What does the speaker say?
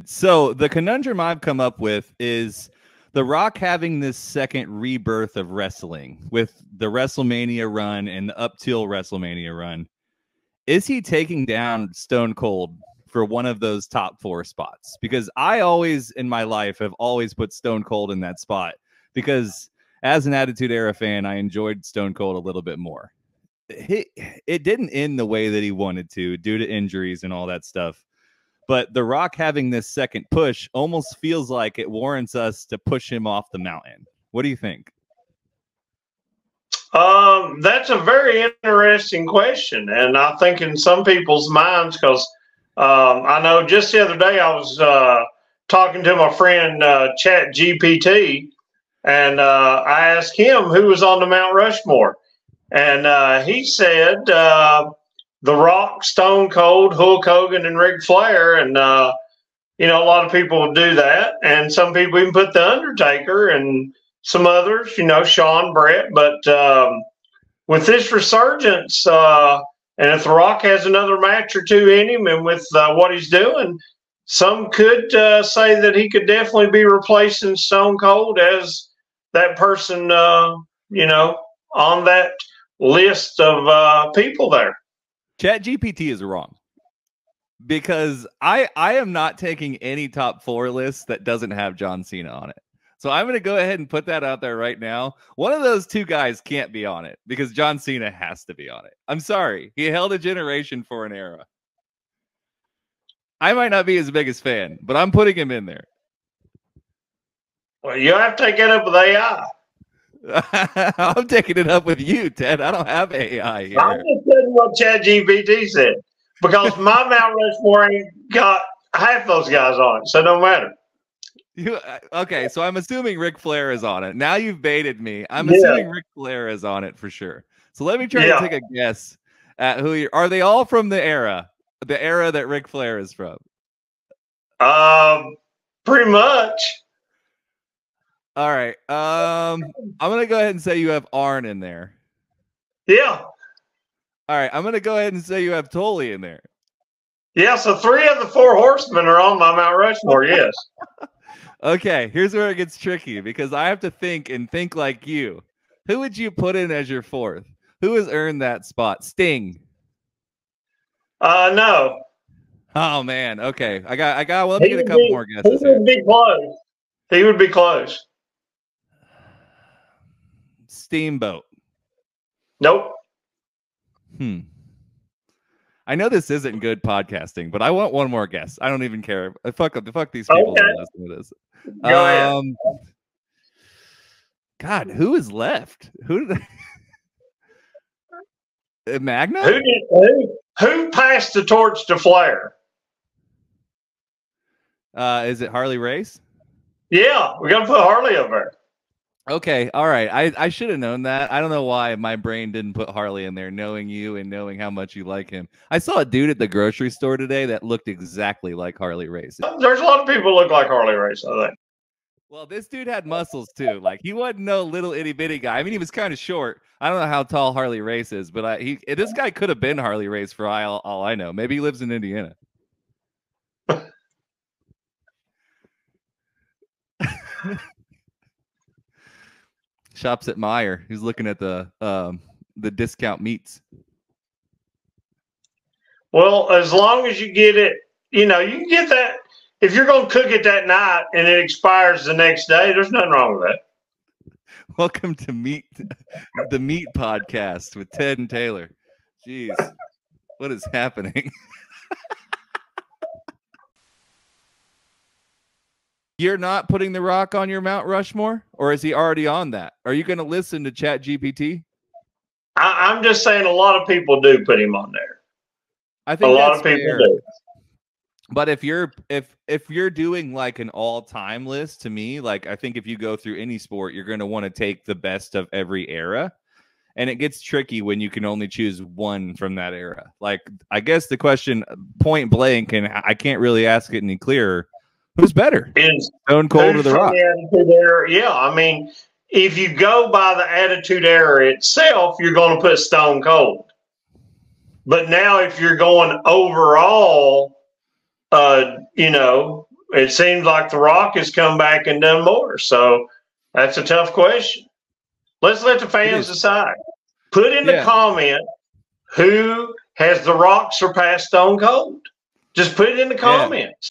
So the conundrum I've come up with is The Rock having this second rebirth of wrestling with the WrestleMania run and the up till WrestleMania run. Is he taking down Stone Cold for one of those top 4 spots? Because I always in my life have always put Stone Cold in that spot because as an Attitude Era fan, I enjoyed Stone Cold a little bit more. It didn't end the way that he wanted to due to injuries and all that stuff. But The Rock having this second push almost feels like it warrants us to push him off the mountain. What do you think? That's a very interesting question. And I think in some people's minds, because I know just the other day I was talking to my friend Chat GPT, and I asked him who was on the Mount Rushmore. And he said The Rock, Stone Cold, Hulk Hogan, and Ric Flair. And, you know, a lot of people will do that. And some people even put The Undertaker and some others, you know, Shawn, Brett. But with this resurgence, and if The Rock has another match or two in him and with what he's doing, some could say that he could definitely be replacing Stone Cold as that person, you know, on that list of people there. ChatGPT is wrong because I am not taking any top 4 lists that doesn't have John Cena on it. So I'm going to go ahead and put that out there right now. One of those 2 guys can't be on it because John Cena has to be on it. I'm sorry. He held a generation for an era. I might not be his biggest fan, but I'm putting him in there. Well, you have to take it up with AI. I'm taking it up with you, Ted. I don't have AI here. I'm just telling you what ChatGPT said because my Mount Rushmore ain't got half those guys on it, so it don't matter. Okay, so I'm assuming Ric Flair is on it. Now you've baited me. I'm assuming Ric Flair is on it for sure. So let me try to take a guess at who are they all from the era that Ric Flair is from? Pretty much. All right. I'm gonna go ahead and say you have Arn in there. Yeah. All right. I'm gonna go ahead and say you have Tully in there. Yeah. So 3 of the 4 horsemen are on my Mount Rushmore. Yes. Okay. Here's where it gets tricky because I have to think like you. Who would you put in as your 4th? Who has earned that spot? Sting. No. Oh man. Okay. I got. Well, let me get a couple more guesses. He would be close. He would be close. Steamboat. Nope. I know this isn't good podcasting, but I want one more guess. I don't even care. Fuck these people that listen to this. Go ahead. God, who is left? Who did Magna? Who passed the torch to Flair? Is it Harley Race? Yeah, we got to put Harley over there. Okay, all right. I should have known that. I don't know why my brain didn't put Harley in there, knowing you and knowing how much you like him. I saw a dude at the grocery store today that looked exactly like Harley Race. There's a lot of people who look like Harley Race, I think. Well, this dude had muscles too. Like he wasn't no little itty bitty guy. I mean, he was kind of short. I don't know how tall Harley Race is, but this guy could have been Harley Race for all I know. Maybe he lives in Indiana. Shops at Meijer. He's looking at the discount meats. Well, as long as you get it, you know, you can get that. If you're going to cook it that night and it expires the next day, there's nothing wrong with that. Welcome to the Meat Podcast with Ted and Taylor. Jeez, what is happening? You're not putting The Rock on your Mount Rushmore, or is he already on that? Are you going to listen to ChatGPT? I'm just saying a lot of people do put him on there. I think a lot of people do. But if you're doing like an all-time list, to me, like I think if you go through any sport, you're going to want to take the best of every era. And it gets tricky when you can only choose one from that era. Like, I guess the question point blank, and I can't really ask it any clearer, who's better? Is Stone Cold or The Rock? Yeah, I mean, if you go by the Attitude Era itself, you're going to put Stone Cold. But now if you're going overall, you know, it seems like The Rock has come back and done more. So that's a tough question. Let's let the fans decide. Put in the comment who has The Rock surpassed Stone Cold. Just put it in the comments.